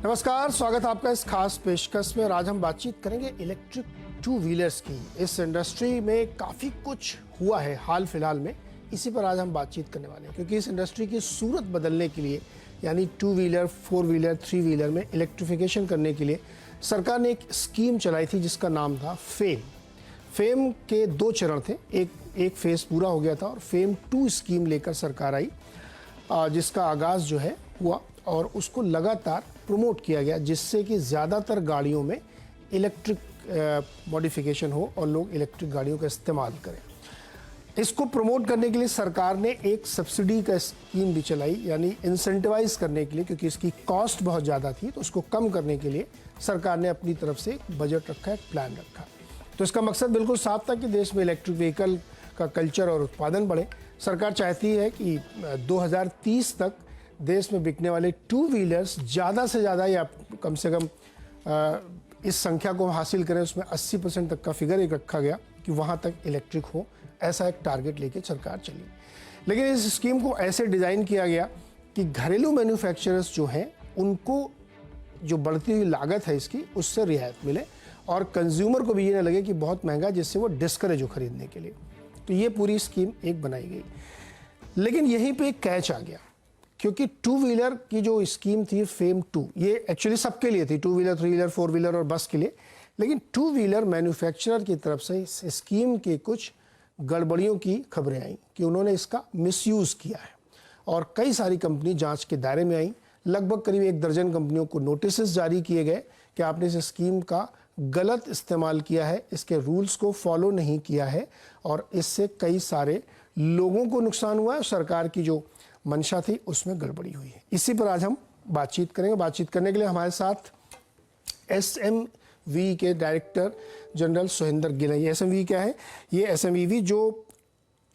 नमस्कार, स्वागत है आपका इस खास पेशकश में। और आज हम बातचीत करेंगे इलेक्ट्रिक टू व्हीलर्स की। इस इंडस्ट्री में काफ़ी कुछ हुआ है हाल फिलहाल में, इसी पर आज हम बातचीत करने वाले हैं। क्योंकि इस इंडस्ट्री की सूरत बदलने के लिए, यानी two wheeler, four wheeler, three wheeler में इलेक्ट्रिफिकेशन करने के लिए सरकार ने एक स्कीम चलाई थी जिसका नाम था फेम। फेम के दो चरण थे, एक फेज पूरा हो गया था और फेम 2 स्कीम लेकर सरकार आई, जिसका आगाज़ जो है हुआ और उसको लगातार प्रमोट किया गया, जिससे कि ज़्यादातर गाड़ियों में इलेक्ट्रिक मॉडिफिकेशन हो और लोग इलेक्ट्रिक गाड़ियों का इस्तेमाल करें। इसको प्रमोट करने के लिए सरकार ने एक सब्सिडी का स्कीम भी चलाई, यानी इंसेंटिवाइज करने के लिए, क्योंकि इसकी कॉस्ट बहुत ज़्यादा थी, तो उसको कम करने के लिए सरकार ने अपनी तरफ से एक बजट रखा, एक प्लान रखा। तो इसका मकसद बिल्कुल साफ था कि देश में इलेक्ट्रिक व्हीकल का कल्चर और उत्पादन बढ़े। सरकार चाहती है कि 2030 तक देश में बिकने वाले टू व्हीलर्स ज़्यादा से ज़्यादा, या कम से कम इस संख्या को हासिल करें, उसमें 80% तक का फिगर एक रखा गया कि वहाँ तक इलेक्ट्रिक हो, ऐसा एक टारगेट लेके सरकार चली। लेकिन इस स्कीम को ऐसे डिज़ाइन किया गया कि घरेलू मैन्युफैक्चरर्स जो हैं उनको जो बढ़ती हुई लागत है इसकी, उससे रियायत मिले और कंज्यूमर को भी ये ना लगे कि बहुत महंगा, जिससे वो डिस्करेज हो खरीदने के लिए। तो ये पूरी स्कीम एक बनाई गई। लेकिन यहीं पे एक कैच आ गया, क्योंकि टू व्हीलर की जो स्कीम थी फेम 2, ये एक्चुअली सबके लिए थी, two wheeler, three wheeler, four wheeler और बस के लिए। लेकिन टू व्हीलर मैन्युफैक्चरर की तरफ से इस स्कीम के कुछ गड़बड़ियों की खबरें आई कि उन्होंने इसका मिसयूज़ किया है और कई सारी कंपनी जांच के दायरे में आई। लगभग करीब 1 दर्जन कंपनियों को नोटिस जारी किए गए कि आपने इस स्कीम का गलत इस्तेमाल किया है, इसके रूल्स को फॉलो नहीं किया है और इससे कई सारे लोगों को नुकसान हुआ है। सरकार की जो मंशा थी उसमें गड़बड़ी हुई है। इसी पर आज हम बातचीत करेंगे। बातचीत करने के लिए हमारे साथ SMV के डायरेक्टर जनरल सोहिंदर गिल हैं। ये SMV क्या है? ये SMV जो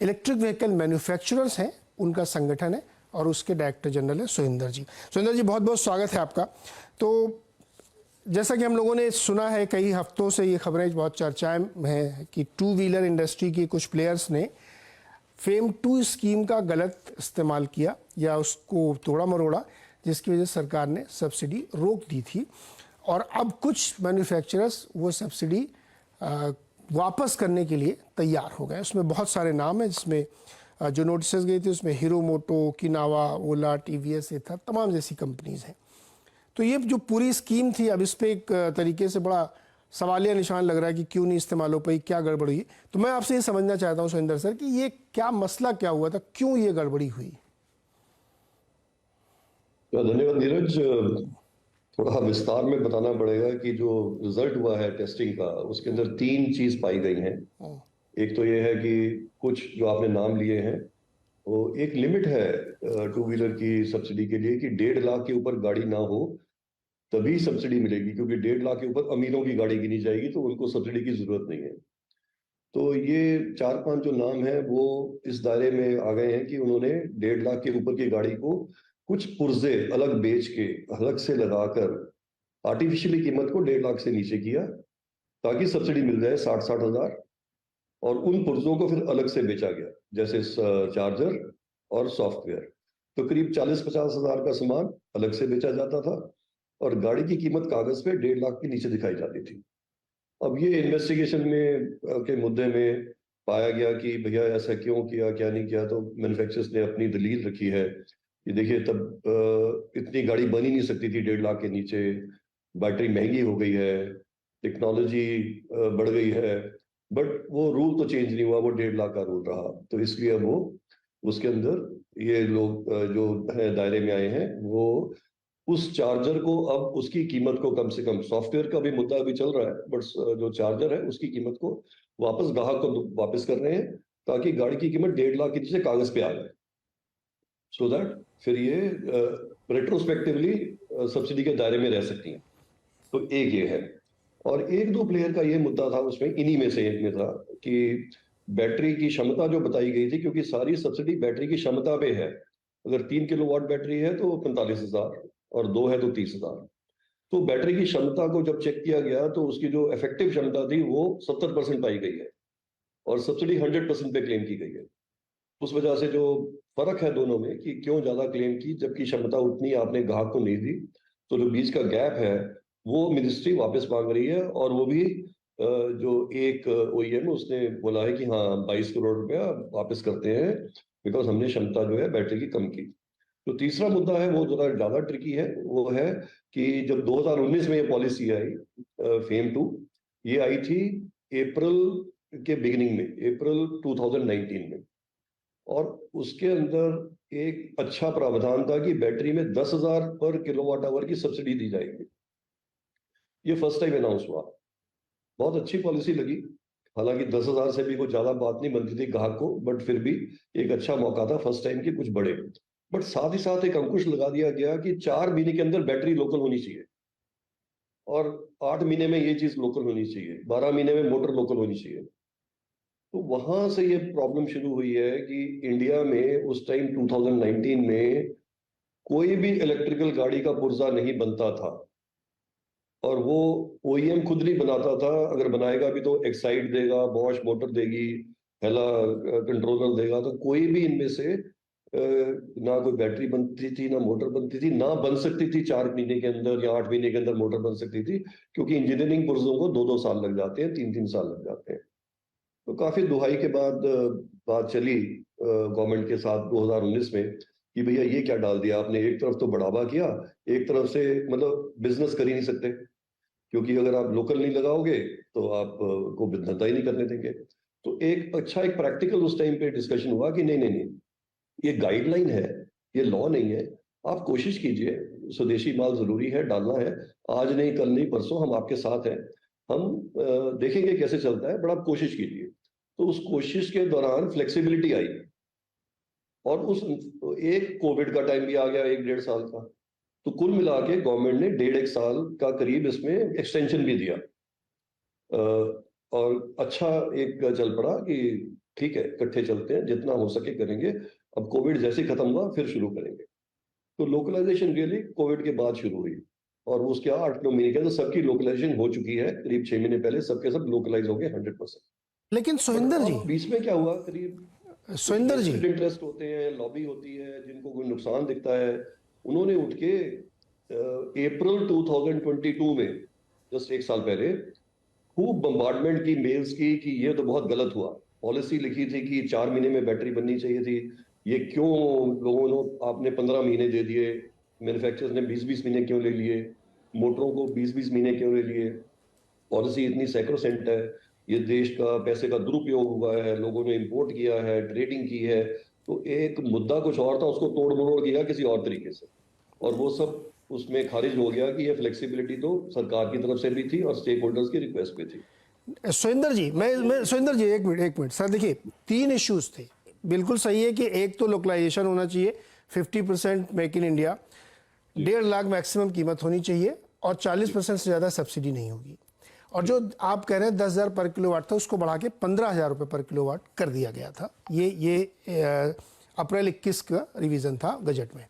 इलेक्ट्रिक व्हीकल मैन्युफैक्चरर्स हैं उनका संगठन है और उसके डायरेक्टर जनरल है सोहिंदर जी। सोहिंदर जी, बहुत बहुत स्वागत है आपका। तो जैसा कि हम लोगों ने सुना है, कई हफ्तों से ये खबरें बहुत चर्चाएं हैं कि टू व्हीलर इंडस्ट्री की कुछ प्लेयर्स ने फेम 2 स्कीम का गलत इस्तेमाल किया या उसको तोड़ा मरोड़ा, जिसकी वजह से सरकार ने सब्सिडी रोक दी थी। और अब कुछ मैन्युफैक्चरर्स वो सब्सिडी वापस करने के लिए तैयार हो गए। उसमें बहुत सारे नाम हैं, जिसमें जो नोटिस गई थी उसमें हीरो मोटो, किनावा, ओला, TVS, एथर, तमाम जैसी कंपनीज हैं। तो ये जो पूरी स्कीम थी, अब इस पर एक तरीके से बड़ा सवालिया निशान लग रहा है कि क्यों नहीं इस्तेमाल हो पाई, क्या गड़बड़ी हुई। तो मैं आपसे ये समझना चाहता हूँ सोहिंदर सर कि ये क्या मसला क्या हुआ था, क्यों ये गड़बड़ी हुई? धन्यवाद नीरज। थोड़ा विस्तार में बताना पड़ेगा कि जो रिजल्ट हुआ है टेस्टिंग का, उसके अंदर 3 चीज पाई गई हैं। एक तो ये है कि कुछ जो आपने नाम लिए हैं, वो एक लिमिट है टू व्हीलर की सब्सिडी के लिए कि 1.5 लाख के ऊपर गाड़ी ना हो तभी सब्सिडी मिलेगी, क्योंकि 1.5 लाख के ऊपर अमीरों की गाड़ी गिनी जाएगी तो उनको सब्सिडी की जरूरत नहीं है। तो ये 4-5 जो नाम है वो इस दायरे में आ गए हैं कि उन्होंने 1.5 लाख के ऊपर की गाड़ी को कुछ पुर्जे अलग बेच के, अलग से लगाकर आर्टिफिशियली कीमत को 1.5 लाख से नीचे किया ताकि सब्सिडी मिल जाए 60-60 हजार। और उन पुर्जों को फिर अलग से बेचा गया, जैसे चार्जर और सॉफ्टवेयर। तो करीब 40-50 हजार का सामान अलग से बेचा जाता था और गाड़ी की कीमत कागज पे 1.5 लाख के नीचे दिखाई जाती थी। अब ये इन्वेस्टिगेशन में के मुद्दे में पाया गया कि भैया ऐसा क्यों किया, क्या नहीं किया। तो मैन्युफैक्चरर्स ने अपनी दलील रखी है कि देखिए, तब इतनी गाड़ी बन ही नहीं सकती थी 1.5 लाख के नीचे, बैटरी महंगी हो गई है, टेक्नोलॉजी बढ़ गई है, बट वो रूल तो चेंज नहीं हुआ, वो 1.5 लाख का रूल रहा। तो इसलिए अब वो उसके अंदर ये लोग जो है दायरे में आए हैं, वो उस चार्जर को अब उसकी कीमत को कम से कम, सॉफ्टवेयर का भी मुद्दा अभी चल रहा है, बट जो चार्जर है उसकी कीमत को वापस ग्राहक को वापस कर रहे हैं ताकि गाड़ी की कीमत 1.5 लाख के नीचे कागज पे आ जाए, सो दैट फिर ये रेट्रोस्पेक्टिवली सब्सिडी के दायरे में रह सकती हैं। तो एक ये है। और 1-2 प्लेयर का ये मुद्दा था उसमें, इन्हीं में से एक में था कि बैटरी की क्षमता जो बताई गई थी, क्योंकि सारी सब्सिडी बैटरी की क्षमता पे है। अगर 3 किलोवाट बैटरी है तो 45,000 और 2 है तो 30,000। तो बैटरी की क्षमता को जब चेक किया गया तो उसकी जो इफेक्टिव क्षमता थी वो 70% पाई गई है और सब्सिडी 100% पे क्लेम की गई है। उस वजह से जो फर्क है दोनों में कि क्यों ज्यादा क्लेम की जबकि क्षमता उतनी आपने ग्राहक को नहीं दी, तो जो बीच का गैप है वो मिनिस्ट्री वापस मांग रही है, और वो भी जो एक ओईएम उसने बोला है कि हाँ 22 करोड़ रुपया वापस करते हैं, बिकॉज हमने क्षमता जो है बैटरी की कम की। तो तीसरा मुद्दा है वो जरा ज्यादा ट्रिकी है, वो है कि जब 2019 में ये पॉलिसी आई फेम टू, ये आई थी अप्रैल के बिगिनिंग में, अप्रैल 2019 में, और उसके अंदर एक अच्छा प्रावधान था कि बैटरी में 10,000 पर किलोवाट आवर की सब्सिडी दी जाएगी। ये फर्स्ट टाइम अनाउंस हुआ, बहुत अच्छी पॉलिसी लगी। हालांकि 10,000 से भी कुछ ज्यादा बात नहीं बनती थी ग्राहक को, बट फिर भी एक अच्छा मौका था फर्स्ट टाइम की कुछ बड़े। बट साथ ही साथ एक अंकुश लगा दिया गया कि 4 महीने के अंदर बैटरी लोकल होनी चाहिए, और 8 महीने में ये चीज लोकल होनी चाहिए, 12 महीने में मोटर लोकल होनी चाहिए। तो वहां से ये प्रॉब्लम शुरू हुई है कि इंडिया में उस टाइम 2019 में कोई भी इलेक्ट्रिकल गाड़ी का पुर्जा नहीं बनता था, और वो ओईएम खुद नहीं बनाता था। अगर बनाएगा भी तो एक्साइड देगा, बॉश मोटर देगी, हेला कंट्रोलर देगा, तो कोई भी इनमें से ना कोई बैटरी बनती थी, ना मोटर बनती थी, ना बन सकती थी 4 महीने के अंदर या 8 महीने के अंदर मोटर बन सकती थी, क्योंकि इंजीनियरिंग पुर्जों को 2-2 साल लग जाते हैं, 3-3 साल लग जाते हैं। तो काफी दुहाई के बाद बात चली गवर्नमेंट के साथ 2019 में कि भैया ये क्या डाल दिया आपने, एक तरफ तो बढ़ावा किया, एक तरफ से मतलब बिजनेस कर ही नहीं सकते, क्योंकि अगर आप लोकल नहीं लगाओगे तो आप को धंधा ही नहीं करने देंगे। तो एक अच्छा एक प्रैक्टिकल उस टाइम पे डिस्कशन हुआ कि नहीं नहीं नहीं, ये गाइडलाइन है, ये लॉ नहीं है। आप कोशिश कीजिए, स्वदेशी माल जरूरी है, डालना है, आज नहीं कल नहीं परसों हम आपके साथ हैं, हम देखेंगे कैसे चलता है, बट आप कोशिश कीजिए। तो उस कोशिश के दौरान फ्लेक्सिबिलिटी आई, और उस एक कोविड का टाइम भी आ गया 1-1.5 साल का, तो कुल मिला के गवर्नमेंट ने 1.5-1 साल का करीब इसमें एक्सटेंशन भी दिया। और अच्छा एक चल पड़ा कि ठीक है इकट्ठे चलते हैं, जितना हो सके करेंगे, अब कोविड जैसे खत्म हुआ फिर शुरू करेंगे। तो लोकलाइजेशन रियली कोविड के बाद शुरू हुई, और उसके 8-9 महीने के अंदर सबकी लोकलाइजेशन हो चुकी है, करीब 6 महीने पहले सबके सब लोकलाइज हो गए 100%। लेकिन बट सुरेंद्र जी, अब बीच में क्या हुआ, करीब कुछ सुरेंद्र जी, वेस्टेड इंटरेस्ट होते हैं, लॉबी होती है, जिनको कोई नुकसान दिखता है, उन्होंने उठ के अप्रैल 2022 में, जस्ट 1 साल पहले, खूब बम्बार्डमेंट की मेल्स की कि ये तो बहुत गलत हुआ, पॉलिसी लिखी थी कि 4 महीने में बैटरी बननी चाहिए थी, ये क्यों लोगों ने आपने 15 महीने दे दिए, मैन्युफैक्चरर्स ने 20-20 महीने क्यों ले लिए, मोटरों को 20-20 महीने क्यों ले लिए, पॉलिसी इतनी सैक्रोसेंट है, ये देश का पैसे का दुरुपयोग हुआ है, लोगों ने इंपोर्ट किया है, ट्रेडिंग की है। तो एक मुद्दा कुछ और था, उसको तोड़ मरोड़ किया किसी और तरीके से, और वो सब उसमें खारिज हो गया कि ये फ्लेक्सिबिलिटी तो सरकार की तरफ से भी थी और स्टेक होल्डर्स की रिक्वेस्ट भी थी। सुरेंद्र जी, मैं सुरेंद्र जी, एक मिनट सर, देखिए 3 इश्यूज थे। बिल्कुल सही है कि एक तो लोकलाइजेशन होना चाहिए, 50% make in India, 1.5 lakh maximum कीमत होनी चाहिए, और 40% से ज़्यादा सब्सिडी नहीं होगी। और जो आप कह रहे हैं 10,000 पर किलोवाट था, उसको बढ़ा के 15,000 रुपये पर किलोवाट कर दिया गया था। ये अप्रैल 21 का रिवीजन था बजट में।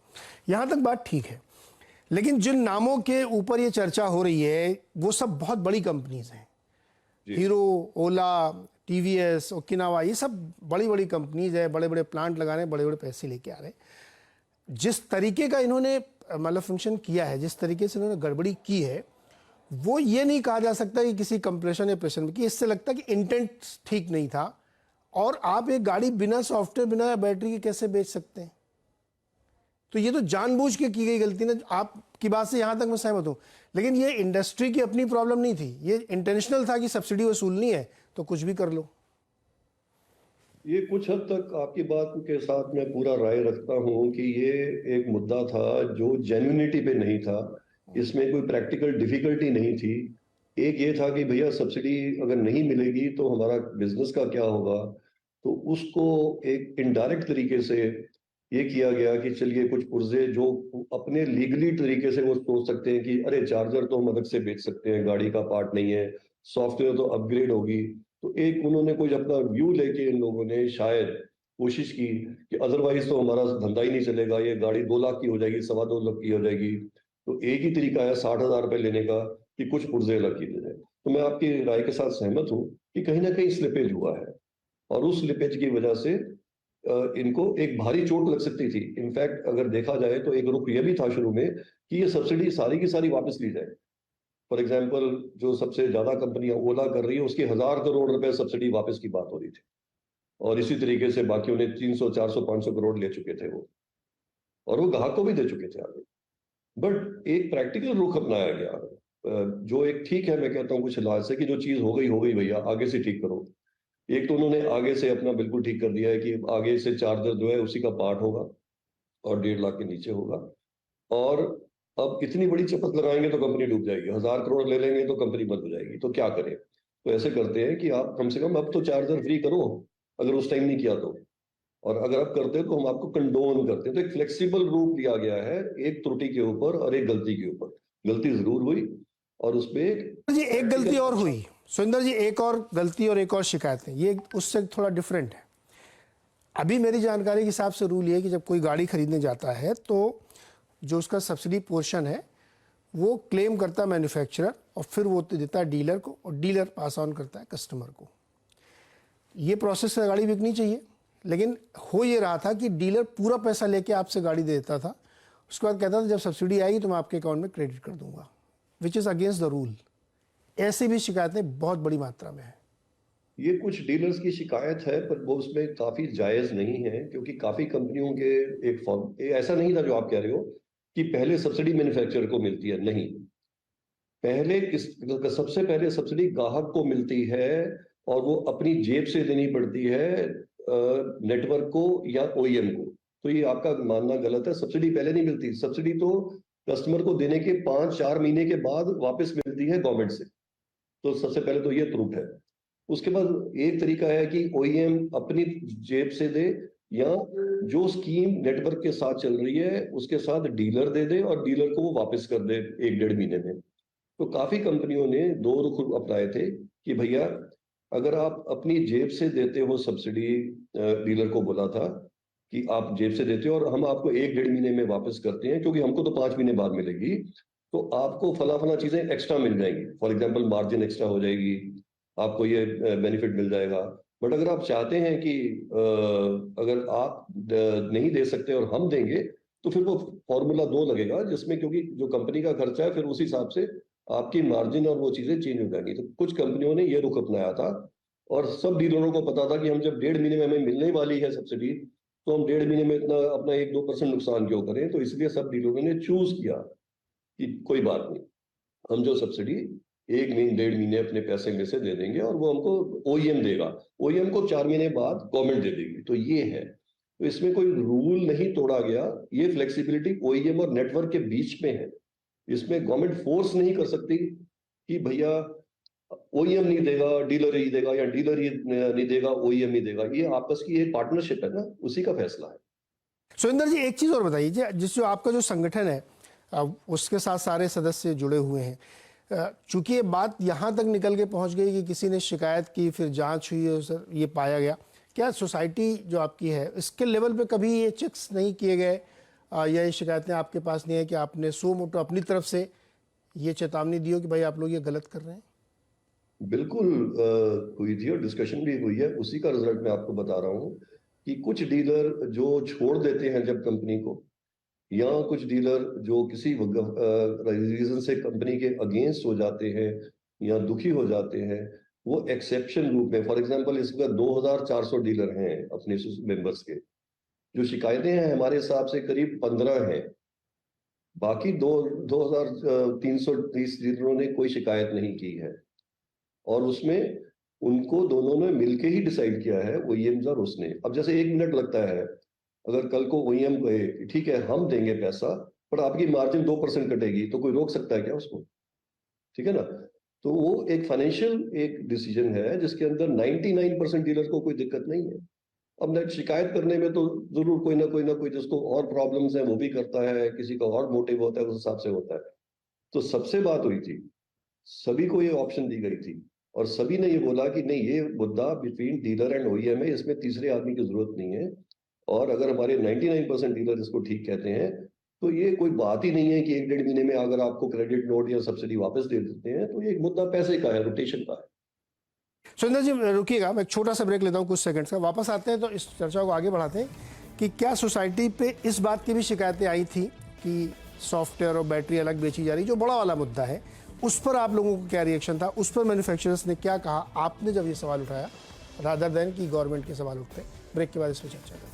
यहाँ तक बात ठीक है, लेकिन जिन नामों के ऊपर ये चर्चा हो रही है वो सब बहुत बड़ी कंपनीज हैं, हीरो, ओला, टीवीएस, ओकिनावा, ये सब बड़ी बड़ी कंपनीज है, बड़े बड़े प्लांट लगा रहे हैं, बड़े बड़े पैसे लेके आ रहे हैं। जिस तरीके का इन्होंने मतलब फंक्शन किया है, जिस तरीके से इन्होंने गड़बड़ी की है, वो ये नहीं कहा जा सकता कि किसी कंप्रेशन या प्रेशर में की। इससे लगता है कि इंटेंट ठीक नहीं था, और आप एक गाड़ी बिना सॉफ्टवेयर, बिना बैटरी के कैसे बेच सकते हैं? तो ये तो जानबूझ के की गई गलती ना। आपकी बात से यहां तक मैं सहमत हूं, लेकिन ये इंडस्ट्री की अपनी प्रॉब्लम नहीं थी, ये इंटेंशनल था कि सब्सिडी वसूलनी है तो कुछ भी कर लो। ये कुछ हद तक आपकी बात के साथ मैं पूरा राय रखता हूं कि ये एक मुद्दा था जो जेन्युइनिटी पे नहीं था, इसमें कोई प्रैक्टिकल डिफिकल्टी नहीं थी। एक ये था कि भैया सब्सिडी अगर नहीं मिलेगी तो हमारा बिजनेस का क्या होगा, तो उसको एक इनडायरेक्ट तरीके से ये किया गया कि चलिए कुछ पुर्जे जो अपने लीगली तरीके से वो सोच सकते हैं कि अरे चार्जर तो हम अलग से बेच सकते हैं, गाड़ी का पार्ट नहीं है, सॉफ्टवेयर तो अपग्रेड होगी। तो एक उन्होंने कुछ अपना व्यू लेके इन लोगों ने शायद कोशिश की कि अदरवाइज तो हमारा धंधा ही नहीं चलेगा, ये गाड़ी 2 लाख की हो जाएगी, 2.25 लाख की हो जाएगी। तो एक ही तरीका है 60,000 रुपए लेने का कि कुछ पुर्जे अलग किए जाए। तो मैं आपकी राय के साथ सहमत हूँ कि कहीं ना कहीं स्लिपेज हुआ है, और उस स्लिपेज की वजह से इनको एक भारी चोट लग सकती थी। इनफैक्ट अगर देखा जाए तो एक रुख यह भी था शुरू में कि ये सब्सिडी सारी की सारी वापस ली जाए। फॉर एग्जाम्पल, जो सबसे ज्यादा कंपनियां ओला कर रही है उसकी 1,000 करोड़ रुपए सब्सिडी वापस की बात हो रही थी, और इसी तरीके से बाकियों ने 300, 400, 500 करोड़ ले चुके थे वो, और वो ग्राहक को भी दे चुके थे आगे। बट एक प्रैक्टिकल रुख अपनाया गया, जो एक ठीक है, मैं कहता हूँ कुछ लिहाज से, कि जो चीज हो गई भैया, आगे से ठीक करो। एक तो उन्होंने आगे से अपना बिल्कुल ठीक कर दिया है कि आगे से चार्जर जो है उसी का पार्ट होगा और 1.5 लाख के नीचे होगा। और अब इतनी बड़ी चपत लगाएंगे तो कंपनी डूब जाएगी, 1,000 करोड़ ले लेंगे तो कंपनी बंद हो जाएगी, तो क्या करें? तो ऐसे करते हैं कि आप कम से कम अब तो चार्जर फ्री करो, अगर उस टाइम नहीं किया तो, और अगर आप करते हो तो हम आपको कंडोन करते हैं। तो एक फ्लेक्सिबल रूप दिया गया है, एक त्रुटि के ऊपर और एक गलती के ऊपर। गलती जरूर हुई और उसपे जी एक गलती और हुई सुरेंद्र जी, एक और गलती और एक और शिकायतें, ये उससे थोड़ा डिफरेंट है। अभी मेरी जानकारी के हिसाब से रूल ये है कि जब कोई गाड़ी खरीदने जाता है तो जो उसका सब्सिडी पोर्शन है वो क्लेम करता है मैन्युफैक्चरर, और फिर वो देता है डीलर को, और डीलर पास ऑन करता है कस्टमर को। ये प्रोसेस से गाड़ी बिकनी चाहिए, लेकिन हो ये रहा था कि डीलर पूरा पैसा लेके आपसे गाड़ी दे देता था, उसके बाद कहता था जब सब्सिडी आएगी तो मैं आपके अकाउंट में क्रेडिट कर दूंगा, which is against the rule. ऐसी भी शिकायतें बहुत बड़ी मात्रा में है। ये कुछ डीलर्स की शिकायत है, पर वो उसमें काफी जायज नहीं है, क्योंकि काफी कंपनियों के एक फॉर्म ऐसा नहीं था जो आप कह रहे हो कि पहले सब्सिडी मैन्युफैक्चरर को मिलती है। नहीं, पहले सबसे पहले सब्सिडी ग्राहक को मिलती है, और वो अपनी जेब से देनी पड़ती है नेटवर्क को या ओईएम को। तो ये आपका मानना गलत है, सब्सिडी पहले नहीं मिलती। सब्सिडी तो कस्टमर को देने के 5-4 महीने के बाद वापस मिलती है गवर्नमेंट से। तो सबसे पहले तो ये त्रुटि है। उसके बाद एक तरीका है कि ओईएम अपनी जेब से दे, या जो स्कीम नेटवर्क के साथ चल रही है उसके साथ डीलर दे दे, और डीलर को वो वापस कर दे 1-1.5 महीने में। तो काफी कंपनियों ने दो रुख अपनाए थे कि भैया अगर आप अपनी जेब से देते हो सब्सिडी, डीलर को बोला था कि आप जेब से देते हो और हम आपको 1-1.5 महीने में वापस करते हैं, क्योंकि हमको तो 5 महीने बाद मिलेगी, तो आपको फला फला चीजें एक्स्ट्रा मिल जाएंगी। फॉर एग्जाम्पल, मार्जिन एक्स्ट्रा हो जाएगी, आपको ये बेनिफिट मिल जाएगा। बट अगर आप चाहते हैं कि अगर आप नहीं दे सकते और हम देंगे, तो फिर वो फॉर्मूला 2 लगेगा, जिसमें क्योंकि जो कंपनी का खर्चा है फिर उस हिसाब से आपकी मार्जिन और वो चीजें चेंज हो जाएंगी। तो कुछ कंपनियों ने ये रुख अपनाया था, और सब डीलरों को पता था कि हम जब 1.5 महीने में हमें मिलने वाली है सब्सिडी, तो हम 1.5 महीने में इतना अपना 1-2% नुकसान क्यों करें। तो इसलिए सब डीलरों ने चूज किया कि कोई बात नहीं, हम जो सब्सिडी 1-1.5 महीने अपने पैसे में से दे देंगे, और वो हमको ओईएम देगा। ओईएम को 4 महीने बाद गवर्नमेंट दे देगी। तो ये है, तो इसमें कोई रूल नहीं तोड़ा गया। ये फ्लेक्सिबिलिटी ओईएम और नेटवर्क के बीच में है। इसमें गवर्नमेंट फोर्स नहीं कर सकती कि भैया ओईएम नहीं देगा डीलर ही देगा, या डीलर ही नहीं देगा ओईएम ही देगा। ये आपस की एक पार्टनरशिप है ना, उसी का फैसला है। सुरेंद्र जी एक चीज़ और बताइए, जिस जो आपका जो संगठन है उसके साथ सारे सदस्य जुड़े हुए हैं, चूंकि ये बात यहाँ तक निकल के पहुँच गई कि किसी ने शिकायत की, फिर जांच हुई है, सर ये पाया गया, क्या सोसाइटी जो आपकी है इसके लेवल पे कभी ये चेक्स नहीं किए गए, या ये शिकायतें आपके पास नहीं है कि आपने सो मोटो अपनी तरफ से ये चेतावनी दी हो कि भाई आप लोग ये गलत कर रहे हैं? बिल्कुल हुई थी, और डिस्कशन भी हुई है। उसी का रिजल्ट मैं आपको बता रहा हूँ कि कुछ डीलर जो छोड़ देते हैं जब कंपनी को, या कुछ डीलर जो किसी रीजन से कंपनी के अगेंस्ट हो जाते हैं या दुखी हो जाते हैं, वो एक्सेप्शन रूप में, फॉर एग्जांपल इस वक्त 2400 डीलर हैं अपने मेंबर्स के। जो शिकायतें हैं हमारे हिसाब से करीब 15 हैं। बाकी 2330 डीलरों ने कोई शिकायत नहीं की है, और उसमें उनको दोनों ने मिलके ही डिसाइड किया है, ओईएम्स और उसने। अब जैसे 1 मिनट लगता है, अगर कल को ओईएम कहे ठीक है हम देंगे पैसा, पर आपकी मार्जिन 2% कटेगी, तो कोई रोक सकता है क्या उसको? ठीक है ना? तो वो एक फाइनेंशियल एक डिसीजन है जिसके अंदर 99% डीलर को कोई दिक्कत नहीं है। अब नेट शिकायत करने में तो जरूर कोई ना कोई जिसको और प्रॉब्लम्स है वो भी करता है, किसी का और मोटिव होता है, उस हिसाब से होता है। तो सबसे बात हुई थी, सभी को ये ऑप्शन दी गई थी, और सभी ने ये बोला कि नहीं, ये मुद्दा बिटवीन डीलर एंड ओईएम है, इसमें तीसरे आदमी की जरूरत नहीं है। और अगर हमारे 99% डीलर इसको ठीक कहते हैं, तो ये कोई बात ही नहीं है कि 1-1.5 महीने में अगर आपको क्रेडिट नोट या सब्सिडी वापस दे देते हैं, तो ये एक मुद्दा पैसे का है, रोटेशन का है। सुरेंद्र जी रुकिएगा, मैं एक छोटा सा ब्रेक लेता हूँ कुछ सेकंड्स का, वापस आते हैं तो इस चर्चा को आगे बढ़ाते हैं कि क्या सोसाइटी पे इस बात की भी शिकायतें आई थी कि सॉफ्टवेयर और बैटरी अलग बेची जा रही, जो बड़ा वाला मुद्दा है, उस पर आप लोगों को क्या रिएक्शन था, उस पर मैन्युफैक्चरर्स ने क्या कहा आपने जब ये सवाल उठाया, रादर देन कि गवर्नमेंट के सवाल उठते? ब्रेक के बाद इस पर चर्चा करें।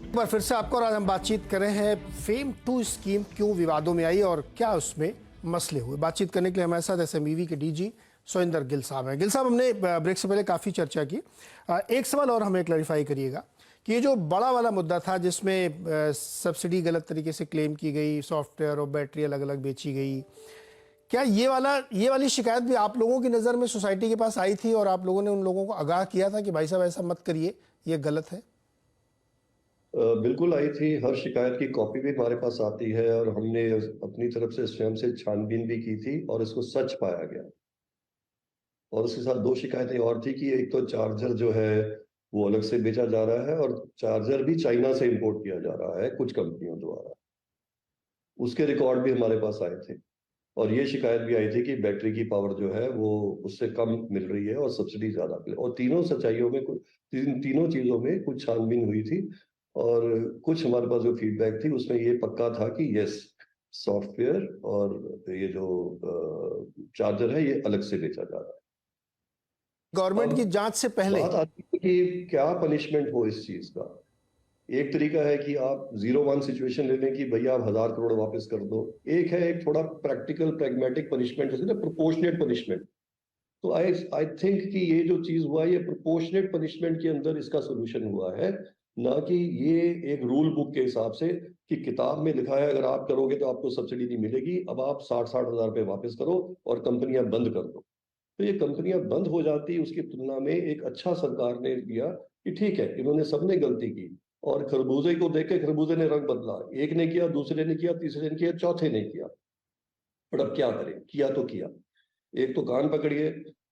एक बार फिर से आपको, और आज हम बातचीत कर रहे हैं फेम 2 स्कीम क्यों विवादों में आई और क्या उसमें मसले हुए। बातचीत करने के लिए हमारे साथ SMEV के DG सोइंदर गिल साहब हैं। गिल साहब, हमने ब्रेक से पहले काफ़ी चर्चा की, एक सवाल और हमें क्लैरिफाई करिएगा कि ये जो बड़ा वाला मुद्दा था जिसमें सब्सिडी गलत तरीके से क्लेम की गई, सॉफ्टवेयर और बैटरी अलग अलग बेची गई, क्या ये वाली शिकायत भी आप लोगों की नज़र में सोसाइटी के पास आई थी और आप लोगों ने उन लोगों को आगाह किया था कि भाई साहब ऐसा मत करिए, ये गलत है? बिल्कुल आई थी। हर शिकायत की कॉपी भी हमारे पास आती है और हमने अपनी तरफ से स्वयं से छानबीन भी की थी और इसको सच पाया गया। और उसके साथ 2 शिकायतें और थी कि एक तो चार्जर जो है वो अलग से बेचा जा रहा है और चार्जर भी चाइना से इंपोर्ट किया जा रहा है कुछ कंपनियों द्वारा। उसके रिकॉर्ड भी हमारे पास आए थे और ये शिकायत भी आई थी कि बैटरी की पावर जो है वो उससे कम मिल रही है और सब्सिडी ज्यादा मिल, और तीनों सच्चाइयों में तीनों चीजों में कुछ छानबीन हुई थी और कुछ हमारे पास जो फीडबैक थी उसमें ये पक्का था कि यस, सॉफ्टवेयर और ये जो चार्जर है ये अलग से बेचा जा रहा है। गवर्नमेंट की जांच से पहले बात आती है कि क्या पनिशमेंट हो इस चीज का। एक तरीका है कि आप 0-1 सिचुएशन ले लें कि भैया आप 1000 करोड़ वापस कर दो। एक है एक थोड़ा प्रैक्टिकल प्रैग्मेटिक पनिशमेंट, जैसे ना प्रोपोर्शनेट पनिशमेंट। तो आई थिंक कि ये जो चीज हुआ ये प्रोपोर्शनेट पनिशमेंट के अंदर इसका सोल्यूशन हुआ है, ना कि ये एक रूल बुक के हिसाब से कि किताब में लिखा है अगर आप करोगे तो आपको सब्सिडी नहीं मिलेगी, अब आप 60-60 हजार रुपये वापस करो और कंपनियां बंद कर दो। तो ये कंपनियां बंद हो जाती, उसकी तुलना में एक अच्छा सरकार ने किया कि ठीक है इन्होंने सबने गलती की और खरबूजे को देख के खरबूजे ने रंग बदला, एक ने किया, दूसरे ने किया, तीसरे ने किया, चौथे ने किया। पर अब क्या करें, किया तो किया। एक तो कान पकड़िए,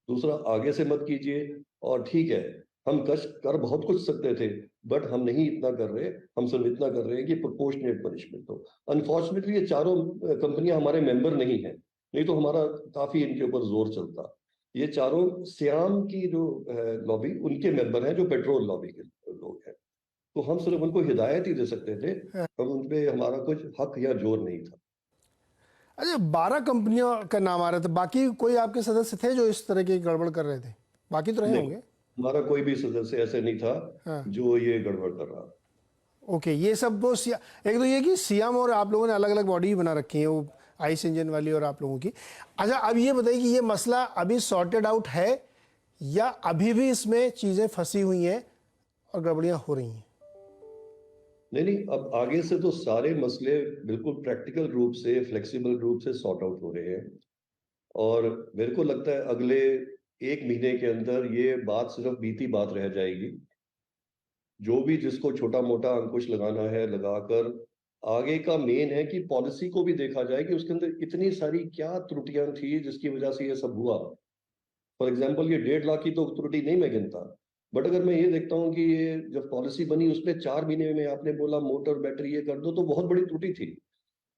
दूसरा आगे से मत कीजिए। और ठीक है हम कष्ट कर बहुत कुछ सकते थे बट हम नहीं इतना कर रहे, हम सिर्फ इतना कर रहे हैं कि प्रोपोर्शनेट पनिशमेंट हो। अनफॉर्चुनेटली ये चारों कंपनियां हमारे मेंबर नहीं है, नहीं तो हमारा काफी इनके ऊपर जोर चलता। ये चारों श्याम की जो लॉबी उनके मेंबर हैं जो पेट्रोल लॉबी के लोग हैं, तो हम सिर्फ उनको हिदायत ही दे सकते थे, हम उनपे हमारा कुछ हक या जोर नहीं था। अच्छा, 12 कंपनियों का नाम आ रहा था, बाकी कोई आपके सदस्य थे जो इस तरह की गड़बड़ कर रहे थे? बाकी तो रहे होंगे। हमारा कोई भी सदस्य ऐसे नहीं था जो ये गड़बड़ कर रहा। ओके, ये सब वो एक तो ये कि सियाम और आप लोगों ने अलग अलग बॉडी बना रखी है, वो आइस इंजन वाली और आप लोगों की। अच्छा, अब ये बताइए कि ये मसला अभी सॉर्टेड आउट है या अभी भी इसमें चीजें फंसी हुई हैं और गड़बड़ियां हो रही हैं? नहीं, अब आगे से तो सारे मसले बिल्कुल प्रैक्टिकल रूप से, फ्लेक्सिबल रूप से सॉर्ट आउट हो रहे हैं और मेरे को लगता है अगले 1 महीने के अंदर ये बात सिर्फ बीती बात रह जाएगी। जो भी जिसको छोटा मोटा अंकुश लगाना है लगाकर, आगे का मेन है कि पॉलिसी को भी देखा जाए कि उसके अंदर इतनी सारी क्या त्रुटियां थी जिसकी वजह से ये सब हुआ। फॉर एग्जाम्पल ये 1.5 लाख की तो त्रुटि नहीं मैं गिनता, बट अगर मैं ये देखता हूँ कि ये जब पॉलिसी बनी उसमें 4 महीने में आपने बोला मोटर बैटरी ये कर दो, तो बहुत बड़ी त्रुटि थी।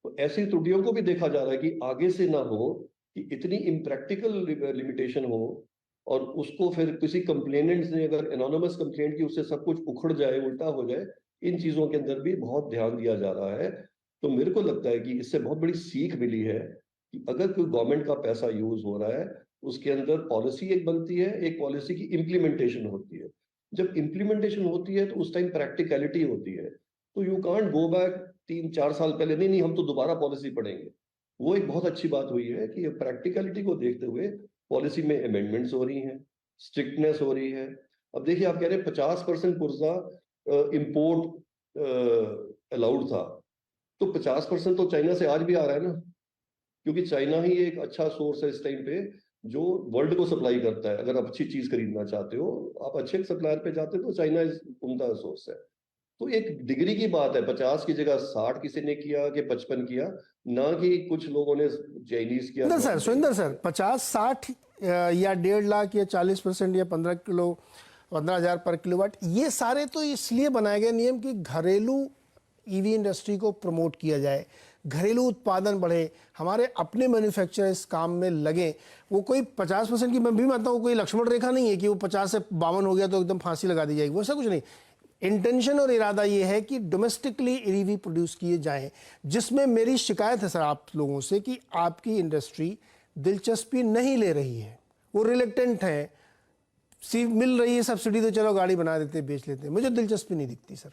तो ऐसी त्रुटियों को भी देखा जा रहा है कि आगे से ना हो कि इतनी इम्प्रैक्टिकल लिमिटेशन हो और उसको फिर किसी कंप्लेनेंट ने अगर एनोनिमस कंप्लेंट की उससे सब कुछ उखड़ जाए, उल्टा हो जाए। इन चीजों के अंदर भी बहुत ध्यान दिया जा रहा है। तो मेरे को लगता है कि इससे बहुत बड़ी सीख मिली है कि अगर कोई गवर्नमेंट का पैसा यूज हो रहा है उसके अंदर पॉलिसी एक बनती है, एक पॉलिसी की इम्प्लीमेंटेशन होती है। जब इम्प्लीमेंटेशन होती है तो उस टाइम प्रैक्टिकलिटी होती है। तो यू कांट गो बैक 3-4 साल पहले, नहीं हम तो दोबारा पॉलिसी पढ़ेंगे। वो एक बहुत अच्छी बात हुई है कि प्रैक्टिकलिटी को देखते हुए पॉलिसी में अमेंडमेंट्स हो रही हैं, स्ट्रिक्टनेस हो रही है। अब देखिए आप कह रहे हैं 50% पुर्जा इंपोर्ट अलाउड था, तो 50% तो चाइना से आज भी आ रहा है ना, क्योंकि चाइना ही एक अच्छा सोर्स है इस टाइम पे जो वर्ल्ड को सप्लाई करता है। अगर आप अच्छी चीज खरीदना चाहते हो, आप अच्छे सप्लायर पे जाते हो तो चाइना उनका सोर्स है। तो एक डिग्री की बात है, 50 की जगह 60 किसी ने किया कि 55 किया, ना कि कुछ लोगों ने चाइनीज किया। सुरेंद्र सर 50-60 या 1.5 लाख या 40% या 15,000 पर किलोवाट, ये सारे तो इसलिए बनाए गए नियम कि घरेलू ईवी इंडस्ट्री को प्रमोट किया जाए, घरेलू उत्पादन बढ़े, हमारे अपने मैन्युफैक्चरर इस काम में लगे। वो कोई 50% की, मैं भी मानता हूँ, कोई लक्ष्मण रेखा नहीं है कि वो 50 से 52 हो गया तो एकदम फांसी लगा दी जाएगी, वो ऐसा कुछ नहीं। इंटेंशन और इरादा ये है कि डोमेस्टिकली ईवी प्रोड्यूस किए जाएं। जिसमें मेरी शिकायत है सर आप लोगों से कि आपकी इंडस्ट्री दिलचस्पी नहीं ले रही है, वो रिलेक्टेंट है। मिल रही है सब्सिडी तो चलो गाड़ी बना देते बेच लेते, मुझे दिलचस्पी नहीं दिखती सर,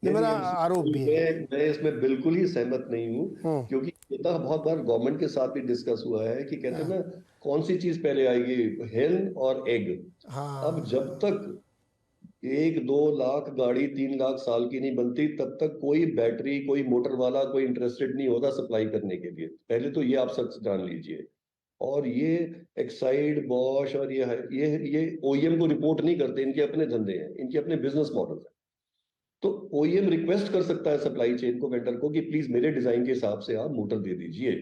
ये मेरा आरोप भी है। मैं इसमें बिल्कुल ही सहमत नहीं हूँ, क्योंकि ये तो बहुत बार गवर्नमेंट के साथ भी डिस्कस हुआ है कि कहते हैं ना, कौन सी चीज पहले आएगी, हेन और एग। अब जब तक 1-2 लाख गाड़ी 3 लाख साल की नहीं बनती, तब तक कोई बैटरी, कोई मोटर वाला कोई इंटरेस्टेड नहीं होता सप्लाई करने के लिए। पहले तो ये आप सच जान लीजिए। और ये एक्साइड, बॉश और ये ओईएम को रिपोर्ट नहीं करते, इनके अपने धंधे हैं, इनके अपने बिजनेस मॉडल है। तो ओईएम रिक्वेस्ट कर सकता है सप्लाई चेन को, वेंडर को, कि प्लीज मेरे डिजाइन के हिसाब से आप मोटर दे दीजिए।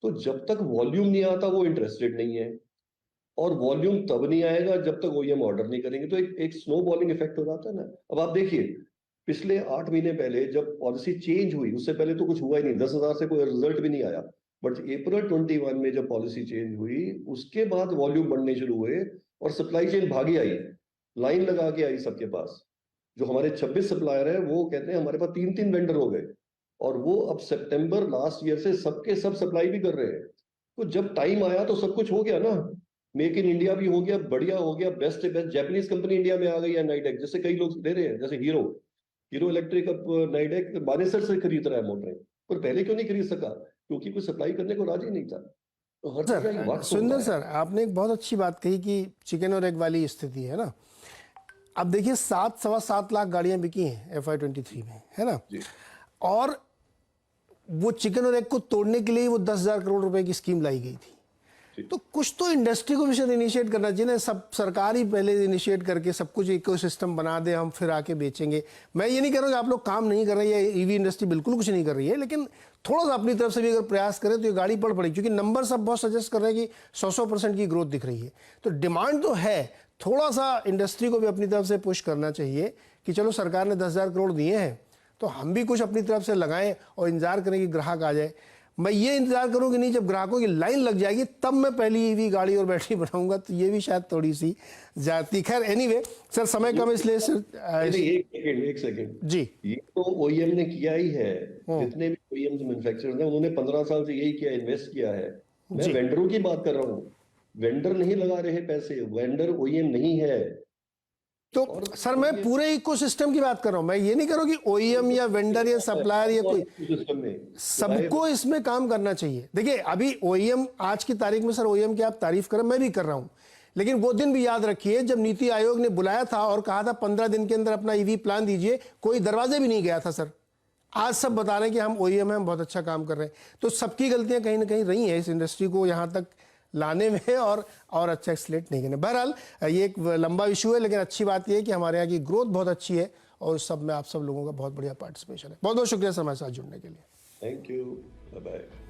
तो जब तक वॉल्यूम नहीं आता वो इंटरेस्टेड नहीं है, और वॉल्यूम तब नहीं आएगा जब तक ओईएम ऑर्डर नहीं करेंगे। तो एक स्नो बॉलिंग इफेक्ट हो जाता है ना। अब आप देखिए, पिछले 8 महीने पहले जब पॉलिसी चेंज हुई, उससे पहले तो कुछ हुआ ही नहीं, 10,000 से कोई रिजल्ट भी नहीं आया। बट अप्रैल 21 में जब पॉलिसी चेंज हुई, उसके बाद वॉल्यूम बढ़ने शुरू हुए और सप्लाई चेन भागी आई, लाइन लगा के आई सबके पास। जो हमारे 26 सप्लायर है वो कहते हैं हमारे पास 3-3 वेंडर हो गए, और वो अब सितंबर लास्ट ईयर से सबके सब सप्लाई भी कर रहे हैं। तो जब टाइम आया तो सब कुछ हो गया ना, मेक इन इंडिया भी हो गया, बढ़िया हो गया, बेस्ट से बेस्ट जापानीज कंपनी इंडिया में आ गई है, नाइडेक, जैसे कई लोग दे रहे हैं, जैसे हीरो इलेक्ट्रिक अब नाइडेक मानेसर से खरीद रहा है मोटरें। पर पहले क्यों नहीं खरीद सका? क्योंकि कोई सप्लाई करने को राजी नहीं था। तो हर सर जगह वक्त सुंदर होता है। सर, आपने एक बहुत अच्छी बात कही कि चिकन और एग वाली स्थिति है ना। अब देखिए 7-7.25 लाख गाड़ियां बिकी हैं FY23 में, है ना। जी। और वो चिकन और एग को तोड़ने के लिए वो 10,000 करोड़ रुपए की स्कीम लाई गई थी। तो कुछ तो इंडस्ट्री को भी शायद इनिशिएट करना चाहिए ना। सब सरकार ही पहले इनिशिएट करके सब कुछ इकोसिस्टम बना दे, हम फिर आके बेचेंगे। मैं ये नहीं कह रहा हूँ कि आप लोग काम नहीं कर रहे हैं, ईवी इंडस्ट्री बिल्कुल कुछ नहीं कर रही है, लेकिन थोड़ा सा अपनी तरफ से भी अगर प्रयास करें तो ये गाड़ी बढ़ पड़ेगी। क्योंकि नंबर सब बहुत सजेस्ट कर रहे हैं कि 100% की ग्रोथ दिख रही है, तो डिमांड तो है। थोड़ा सा इंडस्ट्री को भी अपनी तरफ से पुश करना चाहिए कि चलो सरकार ने 10,000 करोड़ दिए हैं तो हम भी कुछ अपनी तरफ से लगाएं और इंतजार करें कि ग्राहक आ जाए। मैं ये इंतजार करूं कि नहीं, जब ग्राहकों की लाइन लग जाएगी तब मैं पहली ईवी गाड़ी और बैटरी बनाऊंगा, तो ये भी शायद थोड़ी सी जाती। खैर एनीवे सर, समय कम इसलिए एक सेकंड जी। ये तो ओईएम ने किया ही है। जितने भी ओईएम मैन्युफैक्चरर्स हैं उन्होंने 15 साल से यही किया, इन्वेस्ट किया है। मैं वेंडरों की बात कर रहा हूँ, वेंडर नहीं लगा रहे पैसे, वेंडर ओईएम नहीं है। तो सर मैं पूरे इकोसिस्टम की बात कर रहा हूं, मैं ये नहीं कर रहा हूं कि ओईएम या वेंडर या सप्लायर या कोई, सबको इसमें काम करना चाहिए। देखिए अभी ओईएम आज की तारीख में सर, ओईएम की आप तारीफ करें, मैं भी कर रहा हूं, लेकिन वो दिन भी याद रखिए जब नीति आयोग ने बुलाया था और कहा था 15 दिन के अंदर अपना ईवी प्लान दीजिए, कोई दरवाजे भी नहीं गया था सर। आज सब बता रहे हैं कि हम ओईएम हैं, हम बहुत अच्छा काम कर रहे हैं। तो सबकी गलतियां कहीं ना कहीं रही हैं इस इंडस्ट्री को यहाँ तक लाने में और अच्छा एक्सलेट नहीं करने। बहरहाल ये एक लंबा इशू है, लेकिन अच्छी बात यह है कि हमारे यहाँ की ग्रोथ बहुत अच्छी है और उस सब में आप सब लोगों का बहुत बढ़िया पार्टिसिपेशन है। बहुत बहुत शुक्रिया सर हमारे साथ जुड़ने के लिए। Thank you, bye bye.